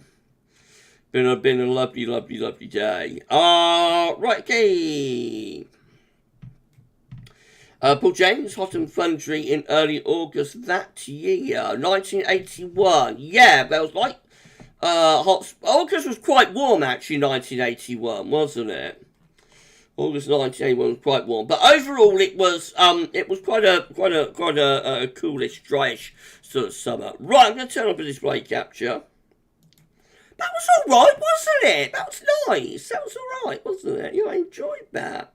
Been a lovely, lovely, lovely day. Right, okay. Paul James, hot and thundery in early August that year, 1981. Yeah, there was like hot. August was quite warm actually, 1981, wasn't it? August 1981 was quite warm, but overall it was quite a coolish, dryish sort of summer. Right, I'm going to turn on the display capture. That was all right, wasn't it? That was nice. That was all right, wasn't it? I enjoyed that.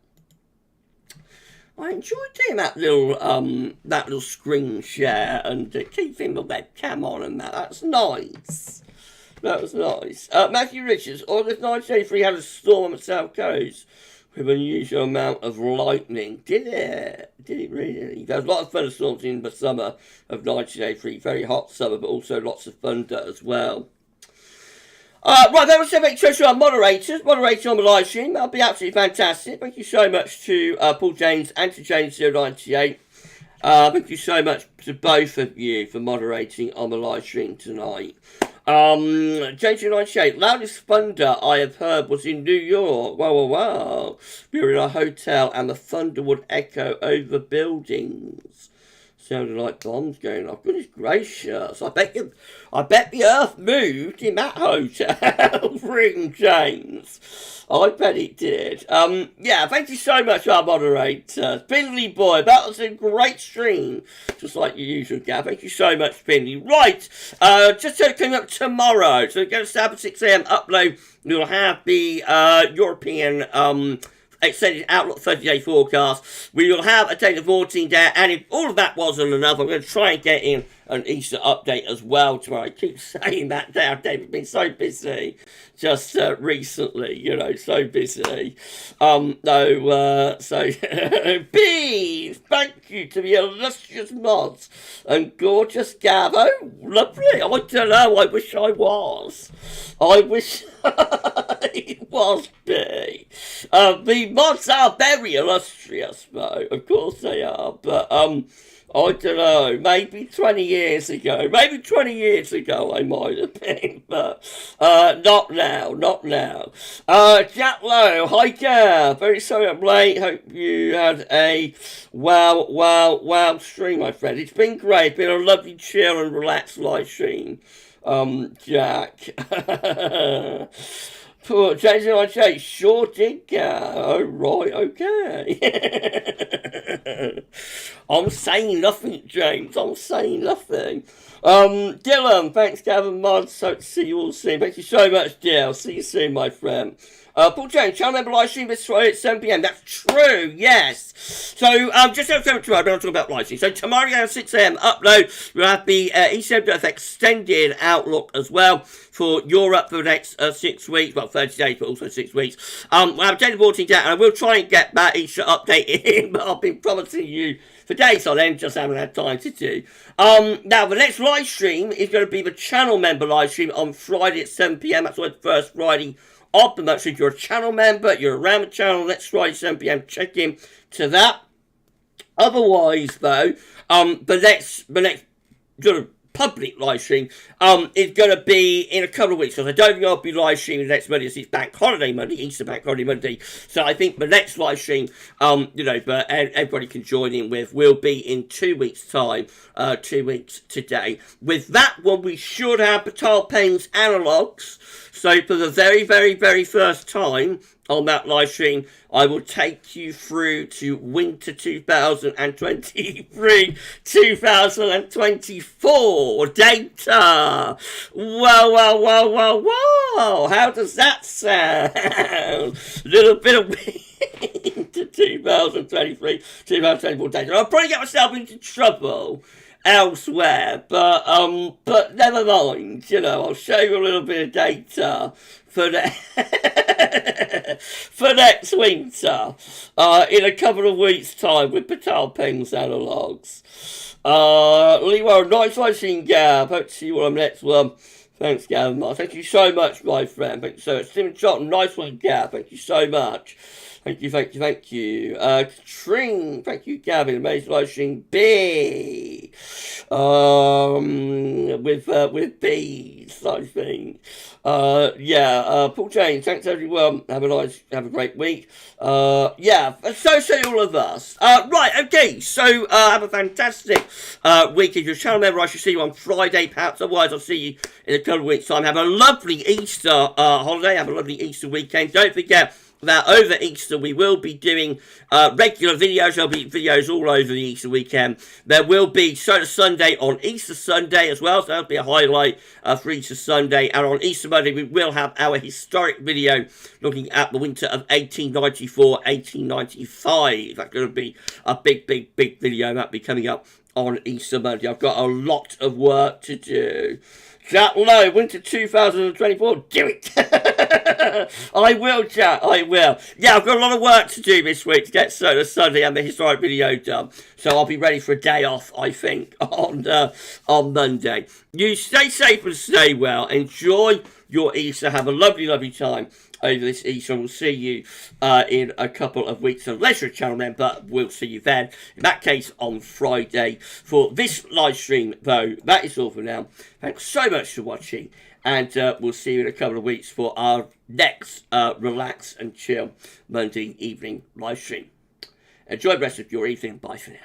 I enjoyed doing that little screen share and keeping the webcam on and that. That's nice. That was nice. Matthew Richards, August 1983 had a storm on the south coast with an unusual amount of lightning. Did it? Did it really? There was a lot of thunderstorms in the summer of 1983. Very hot summer, but also lots of thunder as well. Right, there was our moderators. Moderating on the live stream. That'll be absolutely fantastic. Thank you so much to Paul James and to James098. Thank you so much to both of you for moderating on the live stream tonight. James098, loudest thunder I have heard was in New York. Wow. We were in a hotel and the thunder would echo over buildings. Sounded like bombs going off. Goodness gracious. I bet the earth moved in that hotel. Ring James. I bet it did. Yeah, thank you so much, our moderator. Finley Boy, that was a great stream. Just like your usual, Gav. Thank you so much, Finley. Right, just coming up tomorrow. So we're going to start at 6 a.m. upload. We'll have the European extended Outlook 30-day forecast. We will have a date of 14 there, and if all of that wasn't enough, I'm going to try and get in an Easter update as well tomorrow. I keep saying that now, David. Been so busy just recently, so busy. So B, thank you to the illustrious mods and gorgeous Gav. Oh, lovely. I don't know. I wish I was. I wish it was B. The mods are very illustrious, though. Of course they are, but I don't know, maybe 20 years ago I might have been, but not now. Jack Lowe, hi Gav, very sorry I'm late, hope you had a wow stream, my friend. It's been great, it's been a lovely chill and relaxed live stream, Jack. Poor James and I say, sure did go. Oh, right, okay. I'm saying nothing, James. I'm saying nothing. Dylan, thanks, Gavin Mods. Hope to see you all soon. Thank you so much, Dill. See you soon, my friend. Paul James, channel member live stream this Friday at 7 p.m. That's true, yes. So, just over tomorrow, we're talking about live stream. So, tomorrow at 6 a.m. upload, we'll have the ECMWF extended Outlook as well for Europe for the next 6 weeks. Well, 30 days, but also 6 weeks. We'll have a daily reporting down, and I will try and get that Easter update in, but I've been promising you for days on end, just haven't had time to do. Now, the next live stream is going to be the channel member live stream on Friday at 7 p.m. That's the first Friday of the month. So if you're a channel member, you're around the channel, next Friday 7 p.m. check in to that. Otherwise, though, the next sort of public live stream is going to be in a couple of weeks, because I don't think I'll be live streaming the next Monday. It's Bank Holiday Monday, Easter Bank Holiday Monday. So I think the next live stream, but everybody can join in with, will be in 2 weeks' time, 2 weeks today. With that one, we should have Patal Payne's analogues. So for the very, very, very first time on that live stream, I will take you through to winter 2023, 2024 data. Wow. How does that sound? A little bit of winter 2023, 2024 data. I'll probably get myself into trouble elsewhere, but never mind, I'll show you a little bit of data for for next winter in a couple of weeks' time with Patal Peng's analogues. Lee Warren, nice watching, Gab. Hope to see you on the next one. Thanks, Gab. Thank you so much, my friend. Thank you so much. Stephen Charlton, nice one, Gab. Thank you so much. Thank you. Katrine, thank you, Gavin. Amazing live stream. B. With bees, I think. Paul James, thanks everyone. Have a great week. So say all of us. Right, okay, so have a fantastic week. If you're a channel member, I should see you on Friday, perhaps. Otherwise, I'll see you in a couple of weeks' time. Have a lovely Easter holiday. Have a lovely Easter weekend. Don't forget, that over Easter we will be doing regular videos. There'll be videos all over the Easter weekend. There will be Solar Sunday on Easter Sunday as well, so that'll be a highlight for Easter Sunday. And on Easter Monday we will have our historic video looking at the winter of 1894-1895. That's going to be a big video that'll be coming up on Easter Monday. I've got a lot of work to do. Chat low, winter 2024, do it! I will, chat, I will. Yeah, I've got a lot of work to do this week to get Solar Sunday and the historic video done. So I'll be ready for a day off, I think, on Monday. You stay safe and stay well. Enjoy your Easter. Have a lovely time over this Easter. We'll see you in a couple of weeks. Unless you're a channel member, but we'll see you then. In that case, on Friday. For this live stream, though, that is all for now. Thanks so much for watching. And we'll see you in a couple of weeks for our next relax and chill Monday evening live stream. Enjoy the rest of your evening. Bye for now.